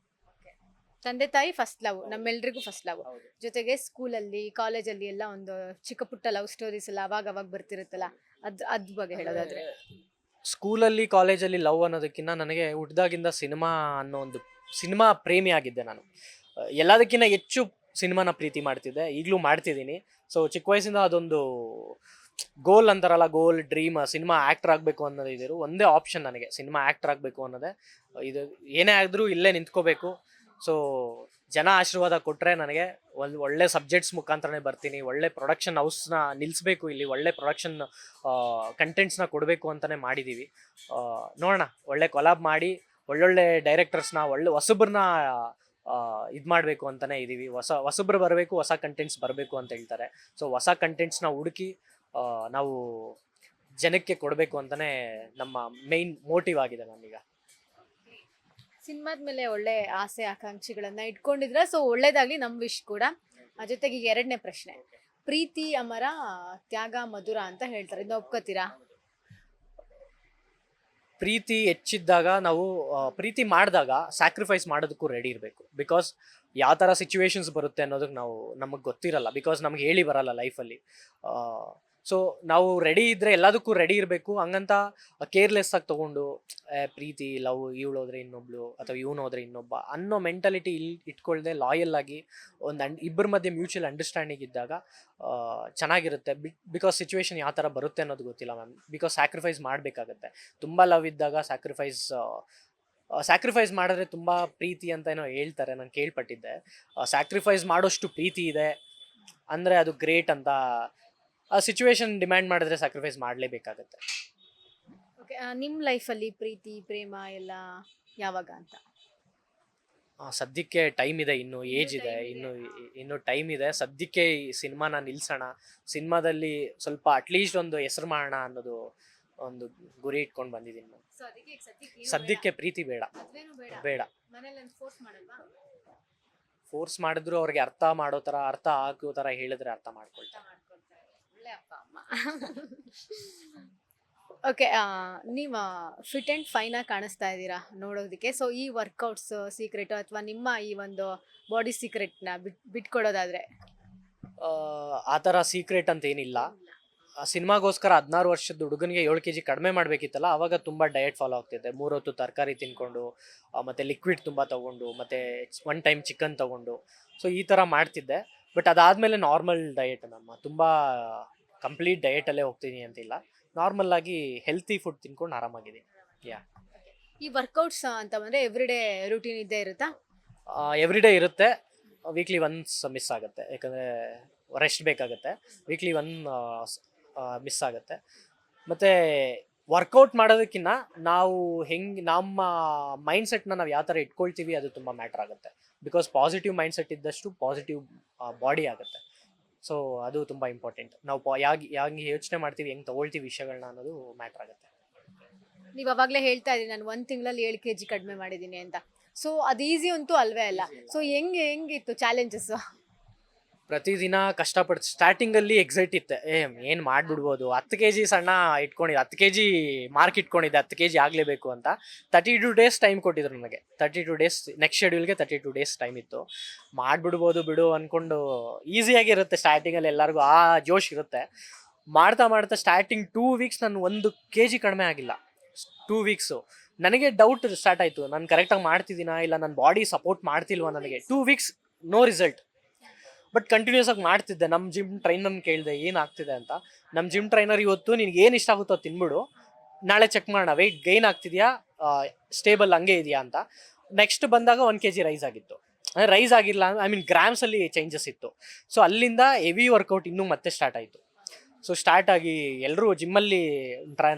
Speaker 1: ತಂದೆ ತಾಯಿ ಫಸ್ಟ್ ಲವ್, ನಮ್ಮೆಲ್ರಿಗೂ ಫಸ್ಟ್ ಲವ್. ಜೊತೆಗೆ ಸ್ಕೂಲಲ್ಲಿ, ಕಾಲೇಜಲ್ಲಿ ಎಲ್ಲ ಒಂದು ಚಿಕ್ಕ ಪುಟ್ಟ ಲವ್ ಸ್ಟೋರೀಸ್ ಎಲ್ಲ ಅವಾಗ ಬರ್ತಿರುತ್ತಲ್ಲ, ಅದ್ ಬಗ್ಗೆ ಹೇಳೋದಾದ್ರೆ?
Speaker 2: ಸ್ಕೂಲಲ್ಲಿ ಕಾಲೇಜಲ್ಲಿ ಲವ್ ಅನ್ನೋದಕ್ಕಿಂತ ನನಗೆ ಹುಟ್ದಾಗಿಂದ ಸಿನಿಮಾ ಅನ್ನೋ ಒಂದು ಸಿನಿಮಾ ಪ್ರೇಮಿ ಆಗಿದ್ದೆ ನಾನು. ಎಲ್ಲದಕ್ಕಿಂತ ಹೆಚ್ಚು ಸಿನಿಮಾನ ಪ್ರೀತಿ ಮಾಡ್ತಿದ್ದೆ, ಈಗಲೂ ಮಾಡ್ತಿದ್ದೀನಿ. ಸೊ ಚಿಕ್ಕ ವಯಸ್ಸಿಂದ ಅದೊಂದು ಗೋಲ್ ಅಂತಾರಲ್ಲ, ಗೋಲ್ ಡ್ರೀಮ್, ಸಿನಿಮಾ ಆ್ಯಕ್ಟರ್ ಆಗಬೇಕು ಅನ್ನೋದು ಇದ್ರು. ಒಂದೇ ಆಪ್ಷನ್ ನನಗೆ, ಸಿನಿಮಾ ಆ್ಯಕ್ಟರ್ ಆಗಬೇಕು ಅನ್ನೋದೇ. ಇದು ಏನೇ ಆದರೂ ಇಲ್ಲೇ ನಿಂತ್ಕೋಬೇಕು. ಸೊ ಜನ ಆಶೀರ್ವಾದ ಕೊಟ್ಟರೆ ನನಗೆ ಒಳ್ಳೆ ಸಬ್ಜೆಕ್ಟ್ಸ್ ಮುಖಾಂತರನೇ ಬರ್ತೀನಿ. ಒಳ್ಳೆ ಪ್ರೊಡಕ್ಷನ್ ಹೌಸ್ನ ನಿಲ್ಲಿಸ್ಬೇಕು, ಇಲ್ಲಿ ಒಳ್ಳೆ ಪ್ರೊಡಕ್ಷನ್ ಕಂಟೆಂಟ್ಸ್ನ ಕೊಡಬೇಕು ಅಂತಲೇ ಮಾಡಿದ್ದೀವಿ. ನೋಡೋಣ, ಒಳ್ಳೆ ಕೊಲಾಬ್ ಮಾಡಿ ಒಳ್ಳೊಳ್ಳೆ ಡೈರೆಕ್ಟರ್ಸ್ನ, ಒಳ್ಳೆ ಹೊಸಬ್ರನ್ನ ಇದು ಮಾಡಬೇಕು ಅಂತಲೇ ಇದ್ದೀವಿ. ಹೊಸಬ್ರು ಬರಬೇಕು, ಹೊಸ ಕಂಟೆಂಟ್ಸ್ ಬರಬೇಕು ಅಂತ ಹೇಳ್ತಾರೆ. ಸೊ ಹೊಸ ಕಂಟೆಂಟ್ಸ್ನ ಹುಡುಕಿ ನಾವು ಜನಕ್ಕೆ ಕೊಡಬೇಕು ಅಂತಲೇ ನಮ್ಮ ಮೇಯ್ನ್ ಮೋಟಿವ್ ಆಗಿದೆ ನಮೀಗ.
Speaker 1: ಸಿನಿಮಾದ ಮೇಲೆ ಒಳ್ಳೆ ಆಸೆ ಆಕಾಂಕ್ಷೆಗಳನ್ನ ಇಟ್ಕೊಂಡಿದ್ರ, ಸೊ ಒಳ್ಳೇದಾಗ್ಲಿ, ನಮ್ಮ ವಿಶ್ ಕೂಡ. ಜೊತೆಗೆ 2ನೇ ಪ್ರಶ್ನೆ, ಪ್ರೀತಿ ಅಮರ, ತ್ಯಾಗ ಮಧುರ ಅಂತ ಹೇಳ್ತಾರೆ, ಇದನ್ನ ಒಪ್ಕೋತೀರಾ?
Speaker 2: ಪ್ರೀತಿ ಹೆಚ್ಚಿದ್ದಾಗ ನಾವು ಪ್ರೀತಿ ಮಾಡಿದಾಗ ಸ್ಯಾಕ್ರಿಫೈಸ್ ಮಾಡೋದಕ್ಕೂ ರೆಡಿ ಇರಬೇಕು. ಬಿಕಾಸ್ ಯಾವ ಥರ ಸಿಚುವೇಶನ್ಸ್ ಬರುತ್ತೆ ಅನ್ನೋದಕ್ಕೆ ನಮಗೆ ಗೊತ್ತಿರಲ್ಲ. ಬಿಕಾಸ್ ನಮ್ಗೆ ಹೇಳಿ ಬರಲ್ಲ ಲೈಫಲ್ಲಿ. ಸೊ ನಾವು ರೆಡಿ ಇದ್ದರೆ ಎಲ್ಲದಕ್ಕೂ ರೆಡಿ ಇರಬೇಕು. ಹಂಗಂತ ಕೇರ್ಲೆಸ್ ಆಗಿ ತೊಗೊಂಡು ಪ್ರೀತಿ ಲವ್ ಇವಳು ಹೋದ್ರೆ ಇನ್ನೊಬ್ಳು ಅಥವಾ ಇವನು ಹೋದ್ರೆ ಇನ್ನೊಬ್ಬ ಅನ್ನೋ ಮೆಂಟಾಲಿಟಿ ಇಟ್ಕೊಳ್ದೆ ಲಾಯಲ್ ಆಗಿ ಒಂದು ಇಬ್ಬರ ಮಧ್ಯೆ ಮ್ಯೂಚುವಲ್ ಅಂಡರ್ಸ್ಟ್ಯಾಂಡಿಂಗ್ ಇದ್ದಾಗ ಚೆನ್ನಾಗಿರುತ್ತೆ. ಬಿಕಾಸ್ ಸಿಚುವೇಶನ್ ಯಾವ ಥರ ಬರುತ್ತೆ ಅನ್ನೋದು ಗೊತ್ತಿಲ್ಲ ಮ್ಯಾಮ್. ಬಿಕಾಸ್ ಸ್ಯಾಕ್ರಿಫೈಸ್ ಮಾಡಬೇಕಾಗತ್ತೆ. ತುಂಬ ಲವ್ ಇದ್ದಾಗ ಸ್ಯಾಕ್ರಿಫೈಸ್ ಮಾಡಿದ್ರೆ ತುಂಬ ಪ್ರೀತಿ ಅಂತ ಏನೋ ಹೇಳ್ತಾರೆ, ನಾನು ಕೇಳ್ಪಟ್ಟಿದ್ದೆ. ಸ್ಯಾಕ್ರಿಫೈಸ್ ಮಾಡೋಷ್ಟು ಪ್ರೀತಿ ಇದೆ ಅಂದರೆ ಅದು ಗ್ರೇಟ್ ಅಂತ. ಆ ಸಿಚುವೇಶನ್ ಡಿಮ್ಯಾಂಡ್ ಮಾಡಿದ್ರೆ ಸ್ಯಾಕ್ರಿಫೈಸ್ ಮಾಡಲೇಬೇಕಾಗತ್ತೆ.
Speaker 1: ಓಕೆ, ನಿಮ್ಮ ಲೈಫಲ್ಲಿ ಪ್ರೀತಿ ಪ್ರೇಮ ಎಲ್ಲ ಯಾವಾಗ ಅಂತ?
Speaker 2: ಸದ್ಯಕ್ಕೆ ಟೈಮ್ ಇದೆ, ಇನ್ನು ಏಜ್ ಇದೆ, ಇನ್ನು ಟೈಮ್ ಇದೆ. ಸದ್ಯಕ್ಕೆ ಈ ಸಿನಿಮಾನ ನಿಲ್ಸೋಣ, ಸಿನಿಮಾದಲ್ಲಿ ಸ್ವಲ್ಪ ಅಟ್ಲೀಸ್ಟ್ ಒಂದು ಹೆಸರು ಮಾಡೋಣ ಅನ್ನೋದು ಒಂದು ಗುರಿ ಇಟ್ಕೊಂಡು ಬಂದಿದ್ದೀನಿ ನಾನು. ಸದ್ಯಕ್ಕೆ ಪ್ರೀತಿ ಬೇಡ. ಫೋರ್ಸ್ ಮಾಡಿದ್ರು ಅವ್ರಿಗೆ ಅರ್ಥ ಮಾಡೋ ಥರ, ಅರ್ಥ ಆಗೋ ಥರ ಹೇಳಿದ್ರೆ ಅರ್ಥ ಮಾಡ್ಕೊಳ್ತಾರೆ.
Speaker 1: ಓಕೆ, ನೀವು ಫಿಟ್ ಆ್ಯಂಡ್ ಫೈನಾಗಿ ಕಾಣಿಸ್ತಾ ಇದ್ದೀರಾ ನೋಡೋದಕ್ಕೆ. ಸೊ ಈ ವರ್ಕೌಟ್ಸ್ ಸೀಕ್ರೆಟ್ ಅಥವಾ ನಿಮ್ಮ ಈ ಒಂದು ಬಾಡಿ ಸೀಕ್ರೆಟ್ನ ಬಿಟ್ಕೊಡೋದಾದ್ರೆ?
Speaker 2: ಆ ಥರ ಸೀಕ್ರೆಟ್ ಅಂತ ಏನಿಲ್ಲ. ಸಿನಿಮಾಗೋಸ್ಕರ 16 ವರ್ಷದ ಹುಡುಗನಿಗೆ 7 kg ಕಡಿಮೆ ಮಾಡಬೇಕಿತ್ತಲ್ಲ, ಆವಾಗ ತುಂಬ ಡಯಟ್ ಫಾಲೋ ಆಗ್ತಿದ್ದೆ. 3 ಹೊತ್ತು ತರಕಾರಿ ತಿನ್ಕೊಂಡು, ಮತ್ತು ಲಿಕ್ವಿಡ್ ತುಂಬ ತೊಗೊಂಡು, ಮತ್ತು 1 ಟೈಮ್ ಚಿಕನ್ ತೊಗೊಂಡು, ಸೊ ಈ ಥರ ಮಾಡ್ತಿದ್ದೆ. ಬಟ್ ಅದಾದಮೇಲೆ ನಾರ್ಮಲ್ ಡಯಟ್ ನಮ್ಮ ತುಂಬ ಕಂಪ್ಲೀಟ್ ಡಯಟಲ್ಲೇ ಹೋಗ್ತೀನಿ ಅಂತಿಲ್ಲ, ನಾರ್ಮಲ್ ಆಗಿ ಹೆಲ್ತಿ ಫುಡ್ ತಿನ್ಕೊಂಡು ಆರಾಮಾಗಿದ್ದೀನಿ.
Speaker 1: ಈ ವರ್ಕೌಟ್ಸ್ ಅಂತ ಬಂದರೆ ಎವ್ರಿಡೇ ರೂಟೀನ್ ಇದ್ದೇ ಇರುತ್ತಾ?
Speaker 2: ಎವ್ರಿಡೇ ಇರುತ್ತೆ, ವೀಕ್ಲಿ ಒನ್ಸ್ ಮಿಸ್ ಆಗುತ್ತೆ, ಯಾಕಂದರೆ ರೆಸ್ಟ್ ಬೇಕಾಗುತ್ತೆ. ವೀಕ್ಲಿ ಮಿಸ್ ಆಗುತ್ತೆ. ಮತ್ತು ವರ್ಕೌಟ್ ಮಾಡೋದಕ್ಕಿಂತ ನಾವು ನಮ್ಮ ಮೈಂಡ್ಸೆಟ್ನ ನಾವು ಯಾವ ಥರ ಇಟ್ಕೊಳ್ತೀವಿ ಅದು ತುಂಬ ಮ್ಯಾಟ್ರ್ ಆಗುತ್ತೆ. ಬಿಕಾಸ್ ಪಾಸಿಟಿವ್ ಮೈಂಡ್ಸೆಟ್ ಇದ್ದಷ್ಟು ಪಾಸಿಟಿವ್ ಬಾಡಿ ಆಗುತ್ತೆ. ಸೊ ಅದು ತುಂಬ ಇಂಪಾರ್ಟೆಂಟ್. ನಾವು ಹೇಗೆ ಯೋಚನೆ ಮಾಡ್ತೀವಿ, ಹೆಂಗೆ ತೊಗೊಳ್ತೀವಿ ವಿಷಯಗಳನ್ನ ಅನ್ನೋದು ಮ್ಯಾಟ್ರ್ ಆಗುತ್ತೆ.
Speaker 1: ನೀವು ಅವಾಗಲೇ ಹೇಳ್ತಾ ಇದ್ದೀನಿ ನಾನು 1 ತಿಂಗಳಲ್ಲಿ 7 kg ಕಡಿಮೆ ಮಾಡಿದ್ದೀನಿ ಅಂತ. ಸೊ ಅದು ಈಸಿ ಅಂತೂ ಅಲ್ವೇ ಅಲ್ಲ. ಸೊ ಹೆಂಗಿತ್ತು ಚಾಲೆಂಜಸ್?
Speaker 2: ಪ್ರತಿದಿನ ಕಷ್ಟಪಟ್ಟು ಸ್ಟಾರ್ಟಿಂಗಲ್ಲಿ ಎಕ್ಸೈಟ್ ಇತ್ತೆ, ಏನು ಮಾಡಿಬಿಡ್ಬೋದು. 10 kg ಸಣ್ಣ ಇಟ್ಕೊಂಡಿದ್ದೆ, 10 kg ಮಾರ್ಕ್ ಇಟ್ಕೊಂಡಿದ್ದೆ, 10 kg ಆಗಲೇಬೇಕು ಅಂತ. 32 ಡೇಸ್ ಟೈಮ್ ಕೊಟ್ಟಿದ್ರು ನನಗೆ. 32 ಡೇಸ್, ನೆಕ್ಸ್ಟ್ ಶೆಡ್ಯೂಲ್ಗೆ 32 ಡೇಸ್ ಟೈಮ್ ಇತ್ತು. ಮಾಡಿಬಿಡ್ಬೋದು ಬಿಡು ಅಂದ್ಕೊಂಡು, ಈಸಿಯಾಗಿರುತ್ತೆ ಸ್ಟಾರ್ಟಿಂಗಲ್ಲಿ, ಎಲ್ಲರಿಗೂ ಆ ಜೋಶ್ ಇರುತ್ತೆ. ಮಾಡ್ತಾ ಸ್ಟಾರ್ಟಿಂಗ್ 2 ವೀಕ್ಸ್ ನಾನು 1 kg ಕಡಿಮೆ ಆಗಿಲ್ಲ. 2 ವೀಕ್ಸು ನನಗೆ ಡೌಟ್ ಸ್ಟಾರ್ಟ್ ಆಯಿತು, ನಾನು ಕರೆಕ್ಟಾಗಿ ಮಾಡ್ತಿದ್ದೀನಾ ಇಲ್ಲ ನನ್ನ ಬಾಡಿ ಸಪೋರ್ಟ್ ಮಾಡ್ತಿಲ್ವಾ ನನಗೆ. 2 weeks no result, but continuous ಆಗಿ ಮಾಡ್ತಿದ್ದೆ. ನಮ್ಮ ಜಿಮ್ ಟ್ರೈನರ್ನ ಕೇಳಿದೆ ಏನಾಗ್ತಿದೆ ಅಂತ. ನಮ್ಮ ಜಿಮ್ ಟ್ರೈನರ್ ಇವತ್ತು ನಿನ್ಗೆ ಏನು ಇಷ್ಟ ಆಗುತ್ತೋ ತಿನ್ಬಿಡು, ನಾಳೆ ಚೆಕ್ ಮಾಡೋಣ ವೆಯ್ಟ್ ಗೈನ್ ಆಗ್ತಿದೆಯಾ, ಸ್ಟೇಬಲ್ ಹಂಗೆ ಇದೆಯಾ ಅಂತ. ನೆಕ್ಸ್ಟ್ ಬಂದಾಗ 1 kg ರೈಸ್ ಆಗಿತ್ತು. ರೈಸ್ ಆಗಿಲ್ಲ, ಐ ಮೀನ್ ಗ್ರಾಮ್ಸಲ್ಲಿ ಚೇಂಜಸ್ ಇತ್ತು. ಸೊ ಅಲ್ಲಿಂದ ಹೆವಿ ವರ್ಕೌಟ್ ಇನ್ನೂ ಮತ್ತೆ ಸ್ಟಾರ್ಟ್ ಆಯಿತು. ಸೊ ಸ್ಟಾರ್ಟ್ ಆಗಿ ಎಲ್ಲರೂ ಜಿಮ್ಮಲ್ಲಿ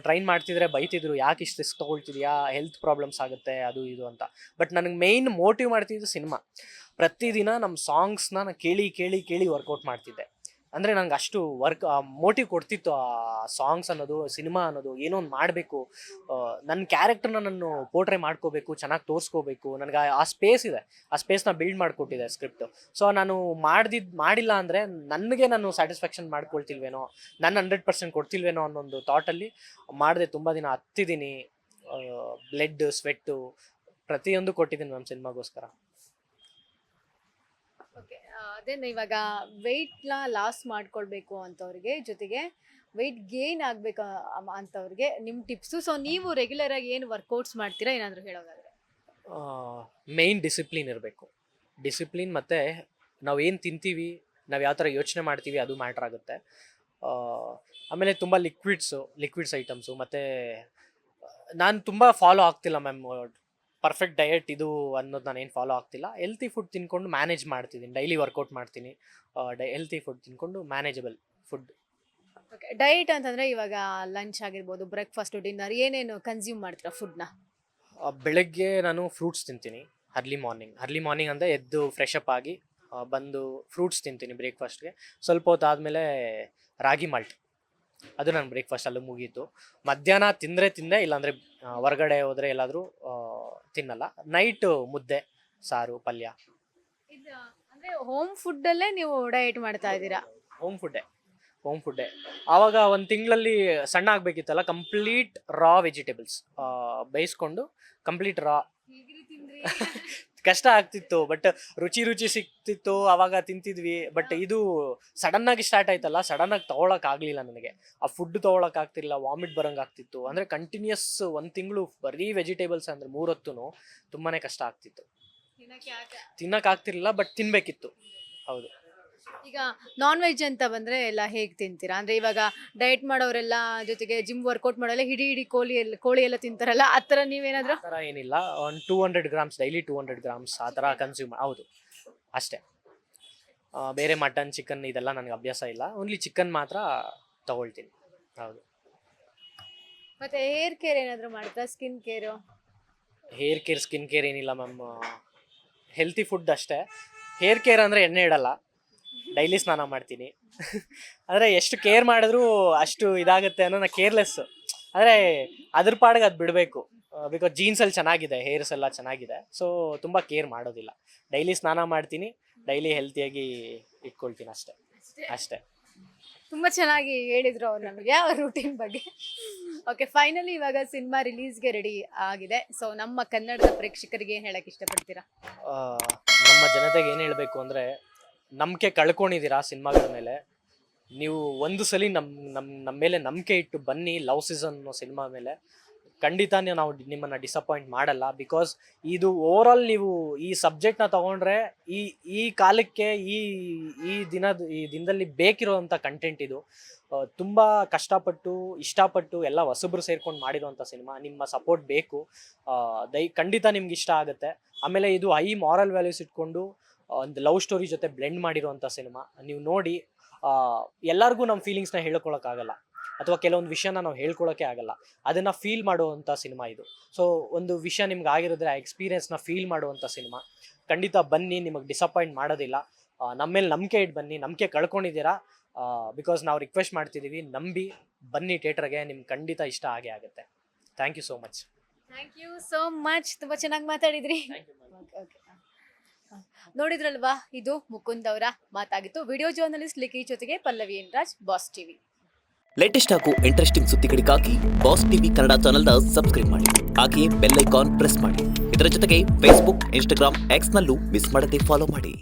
Speaker 2: ಟ್ರೈನ್ ಮಾಡ್ತಿದ್ರೆ ಬೈತಿದ್ರು, ಯಾಕೆ ಇಷ್ಟು ರಿಸ್ಕ್ ತೊಗೊಳ್ತಿದ್ಯಾ, ಹೆಲ್ತ್ ಪ್ರಾಬ್ಲಮ್ಸ್ ಆಗುತ್ತೆ ಅದು ಇದು ಅಂತ. ಬಟ್ ನನಗೆ ಮೇಯ್ನ್ ಮೋಟಿವ್ ಮಾಡ್ತಿದ್ದು ಸಿನಿಮಾ. ಪ್ರತಿದಿನ ನಮ್ಮ ಸಾಂಗ್ಸ್ನ ನಾನು ಕೇಳಿ ವರ್ಕೌಟ್ ಮಾಡ್ತಿದ್ದೆ. ಅಂದರೆ ನಂಗೆ ಅಷ್ಟು ಮೋಟಿವ್ ಕೊಡ್ತಿತ್ತು ಆ ಸಾಂಗ್ಸ್ ಅನ್ನೋದು, ಸಿನಿಮಾ ಅನ್ನೋದು. ಏನೋ ಒಂದು ಮಾಡಬೇಕು, ನನ್ನ ಕ್ಯಾರೆಕ್ಟರ್ನ ನಾನು ಪೋರ್ಟ್ರೇ ಮಾಡ್ಕೋಬೇಕು, ಚೆನ್ನಾಗಿ ತೋರಿಸ್ಕೋಬೇಕು. ನನಗೆ ಆ ಸ್ಪೇಸ್ ಇದೆ, ಆ ಸ್ಪೇಸ್ನ ಬಿಲ್ಡ್ ಮಾಡಿಕೊಟ್ಟಿದೆ ಸ್ಕ್ರಿಪ್ಟು. ಸೊ ನಾನು ಮಾಡಿಲ್ಲ ಅಂದರೆ ನನಗೆ ನಾನು ಸ್ಯಾಟಿಸ್ಫ್ಯಾಕ್ಷನ್ ಮಾಡ್ಕೊಳ್ತಿಲ್ವೇನೋ, ನಾನು 100% ಕೊಡ್ತಿಲ್ವೇನೋ ಅನ್ನೊಂದು ಥಾಟಲ್ಲಿ ಮಾಡಿದೆ. ತುಂಬ ದಿನ ಹತ್ತಿದ್ದೀನಿ, ಬ್ಲಡ್ ಸ್ವೆಟ್ಟು ಪ್ರತಿಯೊಂದು ಕೊಟ್ಟಿದ್ದೀನಿ ನಮ್ಮ ಸಿನಿಮಾಗೋಸ್ಕರ.
Speaker 1: ಓಕೆ, ಅದೇನು ಇವಾಗ ವೆಯ್ಟ್ನ ಲಾಸ್ ಮಾಡ್ಕೊಳ್ಬೇಕು ಅಂತವ್ರಿಗೆ, ಜೊತೆಗೆ ವೆಯ್ಟ್ ಗೇನ್ ಆಗಬೇಕು ಅಂತವ್ರಿಗೆ ನಿಮ್ಮ ಟಿಪ್ಸು. ಸೊ ನೀವು ರೆಗ್ಯುಲರಾಗಿ ಏನು ವರ್ಕೌಟ್ಸ್ ಮಾಡ್ತೀರಾ, ಏನಾದರೂ ಹೇಳೋದಾದರೆ?
Speaker 2: ಮೇಯ್ನ್ ಡಿಸಿಪ್ಲಿನ್ ಇರಬೇಕು. ಡಿಸಿಪ್ಲಿನ್ ಮತ್ತು ನಾವು ಏನು ತಿಂತೀವಿ, ನಾವು ಯಾವ ಥರ ಯೋಚನೆ ಮಾಡ್ತೀವಿ ಅದು ಮ್ಯಾಟ್ರ್ ಆಗುತ್ತೆ. ಆಮೇಲೆ ತುಂಬ ಲಿಕ್ವಿಡ್ಸ್ ಐಟಮ್ಸು. ಮತ್ತು ನಾನು ತುಂಬ ಫಾಲೋ ಆಗ್ತಿಲ್ಲ ಮ್ಯಾಮ್, ಪರ್ಫೆಕ್ಟ್ ಡಯಟ್ ಇದು ಅನ್ನೋದು ನಾನೇನು ಫಾಲೋ ಆಗ್ತಿಲ್ಲ. ಹೆಲ್ತಿ ಫುಡ್ ತಿನ್ಕೊಂಡು ಮ್ಯಾನೇಜ್ ಮಾಡ್ತಿದ್ದೀನಿ, ಡೈಲಿ ವರ್ಕೌಟ್ ಮಾಡ್ತೀನಿ. ಹೆಲ್ತಿ ಫುಡ್ ತಿನ್ಕೊಂಡು ಮ್ಯಾನೇಜಬಲ್ ಫುಡ್.
Speaker 1: ಓಕೆ, ಡಯಟ್ ಅಂತಂದರೆ ಇವಾಗ ಲಂಚ್ ಆಗಿರ್ಬೋದು, ಬ್ರೇಕ್ಫಾಸ್ಟು, ಡಿನ್ನರ್ ಏನೇನು ಕನ್ಸ್ಯೂಮ್ ಮಾಡ್ತೀರಾ ಫುಡ್ನ?
Speaker 2: ಬೆಳಗ್ಗೆ ನಾನು ಫ್ರೂಟ್ಸ್ ತಿಂತೀನಿ ಅರ್ಲಿ ಮಾರ್ನಿಂಗ್ ಅಂದರೆ ಎದ್ದು ಫ್ರೆಶ್ ಅಪ್ ಆಗಿ ಬಂದು ಫ್ರೂಟ್ಸ್ ತಿಂತೀನಿ ಬ್ರೇಕ್ಫಾಸ್ಟ್ಗೆ. ಸ್ವಲ್ಪ ಹೊತ್ತು ಆದಮೇಲೆ ರಾಗಿ ಮಾಲ್ಟ್, ಅದು ನನ್ನ ಬ್ರೇಕ್ಫಾಸ್ಟ್ ಅಲ್ಲೂ ಮುಗೀತು. ಮಧ್ಯಾಹ್ನ ತಿಂದೆ, ಇಲ್ಲಾಂದರೆ ಹೊರಗಡೆ ಹೋದರೆ ಎಲ್ಲಾದರೂ ತಿನ್ನಲ್ಲ. ನೈಟು ಮುದ್ದೆ ಸಾರು ಪಲ್ಯ.
Speaker 1: ಇದು ಅಂದರೆ ಹೋಮ್ ಫುಡ್ಡಲ್ಲೇ ನೀವು ಡಯಟ್ ಮಾಡ್ತಾ ಇದ್ದೀರಾ?
Speaker 2: ಹೋಮ್ ಫುಡ್ಡೇ. ಆವಾಗ 1 ತಿಂಗಳಲ್ಲಿ ಸಣ್ಣ ಆಗಬೇಕಿತ್ತಲ್ಲ, ಕಂಪ್ಲೀಟ್ ರಾ ವೆಜಿಟೇಬಲ್ಸ್ ಬೇಯಿಸ್ಕೊಂಡು ಕಂಪ್ಲೀಟ್ ರಾ ಕಷ್ಟ ಆಗ್ತಿತ್ತು, ಬಟ್ ರುಚಿ ಸಿಕ್ತಿತ್ತು, ಅವಾಗ ತಿಂತಿದ್ವಿ. ಬಟ್ ಇದು ಸಡನ್ ಆಗಿ ಸ್ಟಾರ್ಟ್ ಆಯ್ತಲ್ಲ, ಸಡನ್ ಆಗಿ ತಗೊಳಕ್ ಆಗ್ಲಿಲ್ಲ ನನಗೆ. ಆ ಫುಡ್ ತಗೊಳಕ್ ಆಗ್ತಿಲ್ಲ, ವಾಮಿಟ್ ಬರಂಗ್ ಆಗ್ತಿತ್ತು. ಅಂದ್ರೆ ಕಂಟಿನ್ಯೂಸ್ 1 ತಿಂಗಳು ಬರೀ ವೆಜಿಟೇಬಲ್ಸ್ ಅಂದ್ರೆ 3 ಹೊತ್ತುನು ತುಂಬಾನೇ ಕಷ್ಟ ಆಗ್ತಿತ್ತು. ತಿನ್ನಕ್ ಆಗ್ತಿರ್ಲಿಲ್ಲ, ಬಟ್ ತಿನ್ಬೇಕಿತ್ತು. ಹೌದು.
Speaker 1: ಈಗ ನಾನ್ ವೆಜ್ ಅಂತ ಬಂದ್ರೆ ಎಲ್ಲ ಹೇಗೆ ತಿಂತೀರಾ? ಅಂದ್ರೆ ಇವಾಗ ಡಯಟ್ ಮಾಡೋರೆಲ್ಲ, ಜೊತೆಗೆ ಜಿಮ್ ವರ್ಕೌಟ್ ಮಾಡೋಲ್ಲ ಇಡೀ ಕೋಳಿ ಎಲ್ಲ ತಿಂತಾರಲ್ಲ, ಆ ಥರ ನೀವೇನಾದ್ರು?
Speaker 2: ಆ ಥರ ಏನಿಲ್ಲ, ಒಂದು 200 ಗ್ರಾಮ್ಸ್ ಡೈಲಿ 200 ಗ್ರಾಮ್ಸ್ ಆ ಥರ ಕನ್ಸ್ಯೂಮ್. ಹೌದು, ಅಷ್ಟೇ. ಬೇರೆ ಮಟನ್, ಚಿಕನ್ ಇದೆಲ್ಲ ನನಗೆ ಅಭ್ಯಾಸ ಇಲ್ಲ. ಓನ್ಲಿ ಚಿಕನ್ ಮಾತ್ರ ತಗೊಳ್ತೀನಿ. ಹೌದು.
Speaker 1: ಮತ್ತೆ ಹೇರ್ ಕೇರ್ ಏನಾದ್ರು ಮಾಡ್ತಾ? Skin care?
Speaker 2: Hair care, skin care ಏನಿಲ್ಲ ಮ್ಯಾಮ್. ಹೆಲ್ತಿ ಫುಡ್ ಅಷ್ಟೇ. ಹೇರ್ ಕೇರ್ ಅಂದರೆ ಎಣ್ಣೆ ಇಡಲ್ಲ, ಡೈಲಿ ಸ್ನಾನ ಮಾಡ್ತೀನಿ. ಅಂದರೆ ಎಷ್ಟು ಕೇರ್ ಮಾಡಿದ್ರೂ ಅಷ್ಟು ಇದಾಗುತ್ತೆ ಅನ್ನೋ ನಾ ಕೇರ್ಲೆಸ್. ಅಂದರೆ ಅದ್ರ ಪಾಡಿಗೆ ಅದು ಬಿಡಬೇಕು. ಬಿಕಾಸ್ ಜೀನ್ಸಲ್ಲಿ ಚೆನ್ನಾಗಿದೆ, ಹೇರ್ಸ್ ಎಲ್ಲ ಚೆನ್ನಾಗಿದೆ. ಸೊ ತುಂಬ ಕೇರ್ ಮಾಡೋದಿಲ್ಲ. ಡೈಲಿ ಸ್ನಾನ ಮಾಡ್ತೀನಿ, ಡೈಲಿ ಹೆಲ್ತಿಯಾಗಿ ಇಟ್ಕೊಳ್ತೀನಿ ಅಷ್ಟೇ. ಅಷ್ಟೇ.
Speaker 1: ತುಂಬ ಚೆನ್ನಾಗಿ ಹೇಳಿದ್ರು ಅವ್ರು ನಮಗೆ ಅವ್ರ ರೂಟೀನ್ ಬಗ್ಗೆ. ಓಕೆ, ಫೈನಲಿ ಇವಾಗ ಸಿನಿಮಾ ರಿಲೀಸ್ಗೆ ರೆಡಿ ಆಗಿದೆ. ಸೊ ನಮ್ಮ ಕನ್ನಡದ ಪ್ರೇಕ್ಷಕರಿಗೆ ಏನು ಹೇಳಕ್ಕೆ ಇಷ್ಟಪಡ್ತೀರಾ?
Speaker 2: ನಮ್ಮ ಜನತೆಗೆ ಏನು ಹೇಳಬೇಕು ಅಂದರೆ, ನಂಬಿಕೆ ಕಳ್ಕೊಂಡಿದ್ದೀರಾ ಸಿನಿಮಾಗಳ ಮೇಲೆ. ನೀವು ಒಂದು ಸಲ ನಮ್ಮ ಮೇಲೆ ನಂಬಿಕೆ ಇಟ್ಟು ಬನ್ನಿ. ಲವ್ ಸೀಸನ್ ಅನ್ನೋ ಸಿನಿಮಾ ಮೇಲೆ ಖಂಡಿತ ನಾವು ನಿಮ್ಮನ್ನು ಡಿಸಪಾಯಿಂಟ್ ಮಾಡಲ್ಲ. ಬಿಕಾಸ್ ಇದು ಓವರಾಲ್ ನೀವು ಈ ಸಬ್ಜೆಕ್ಟ್ನ ತೊಗೊಂಡ್ರೆ ಈ ಕಾಲಕ್ಕೆ ಈ ದಿನದಲ್ಲಿ ಬೇಕಿರೋವಂಥ ಕಂಟೆಂಟ್ ಇದು. ತುಂಬ ಕಷ್ಟಪಟ್ಟು ಇಷ್ಟಪಟ್ಟು ಎಲ್ಲ ಹೊಸಬ್ರು ಸೇರ್ಕೊಂಡು ಮಾಡಿರೋವಂಥ ಸಿನಿಮಾ. ನಿಮ್ಮ ಸಪೋರ್ಟ್ ಬೇಕು. ಖಂಡಿತ ನಿಮ್ಗೆ ಇಷ್ಟ ಆಗುತ್ತೆ. ಆಮೇಲೆ ಇದು ಹೈ ಮಾರಲ್ ವ್ಯಾಲ್ಯೂಸ್ ಇಟ್ಕೊಂಡು ಒಂದು ಲವ್ ಸ್ಟೋರಿ ಜೊತೆ ಬ್ಲೆಂಡ್ ಮಾಡಿರೋವಂಥ ಸಿನಿಮಾ. ನೀವು ನೋಡಿ, ಎಲ್ಲರಿಗೂ ನಮ್ಮ ಫೀಲಿಂಗ್ಸ್ನ ಹೇಳ್ಕೊಳಕ್ಕಾಗಲ್ಲ, ಅಥವಾ ಕೆಲವೊಂದು ವಿಷಯನ ನಾವು ಹೇಳ್ಕೊಳಕ್ಕೆ ಆಗಲ್ಲ. ಅದನ್ನು ಫೀಲ್ ಮಾಡುವಂಥ ಸಿನಿಮಾ ಇದು. ಸೊ ಒಂದು ವಿಷಯ ನಿಮ್ಗೆ ಆಗಿರೋದ್ರೆ ಆ ಎಕ್ಸ್ಪೀರಿಯನ್ಸ್ನ ಫೀಲ್ ಮಾಡುವಂಥ ಸಿನಿಮಾ. ಖಂಡಿತ ಬನ್ನಿ, ನಿಮಗೆ ಡಿಸಪಾಯಿಂಟ್ ಮಾಡೋದಿಲ್ಲ. ನಮ್ಮ ಮೇಲೆ ನಂಬಿಕೆ ಇಟ್ಟು ಬನ್ನಿ. ನಂಬಿಕೆ ಕಳ್ಕೊಂಡಿದ್ದೀರಾ, ಬಿಕಾಸ್ ನಾವು ರಿಕ್ವೆಸ್ಟ್ ಮಾಡ್ತಿದ್ದೀವಿ, ನಂಬಿ ಬನ್ನಿ ಥಿಯೇಟರ್ಗೆ. ನಿಮ್ಗೆ ಖಂಡಿತ ಇಷ್ಟ ಆಗೇ ಆಗುತ್ತೆ. Thank you so much.
Speaker 1: Thank you so much. ತುಂಬ ಚೆನ್ನಾಗಿ ಮಾತಾಡಿದ್ರಿ. ನೋಡಿದ್ರಲ್ವಾ, ಇದು ಮುಕುಂದ್ ಅವರ ಮಾತಾಗಿತ್ತು. ವಿಡಿಯೋ ಜರ್ನಲಿಸ್ಟ್ ಲಿಖಿ ಜೊತೆಗೆ Pallavi N Raj, boss TV.
Speaker 3: Latest ಹಾಗೂ ಇಂಟ್ರೆಸ್ಟಿಂಗ್ ಸುದ್ದಿಗಳಿಗಾಗಿ ಬಾಸ್ ಟಿವಿ ಕನ್ನಡ ಚಾನೆಲ್ನ ಸಬ್ಸ್ಕ್ರೈಬ್ ಮಾಡಿ. ಹಾಗೆಯೇ ಬೆಲ್ ಐಕಾನ್ ಪ್ರೆಸ್ ಮಾಡಿ. ಇದರ ಜೊತೆಗೆ ಫೇಸ್ಬುಕ್, ಇನ್ಸ್ಟಾಗ್ರಾಮ್, ಎಕ್ಸ್ನಲ್ಲೂ ಮಿಸ್ ಮಾಡದೆ ಫಾಲೋ ಮಾಡಿ.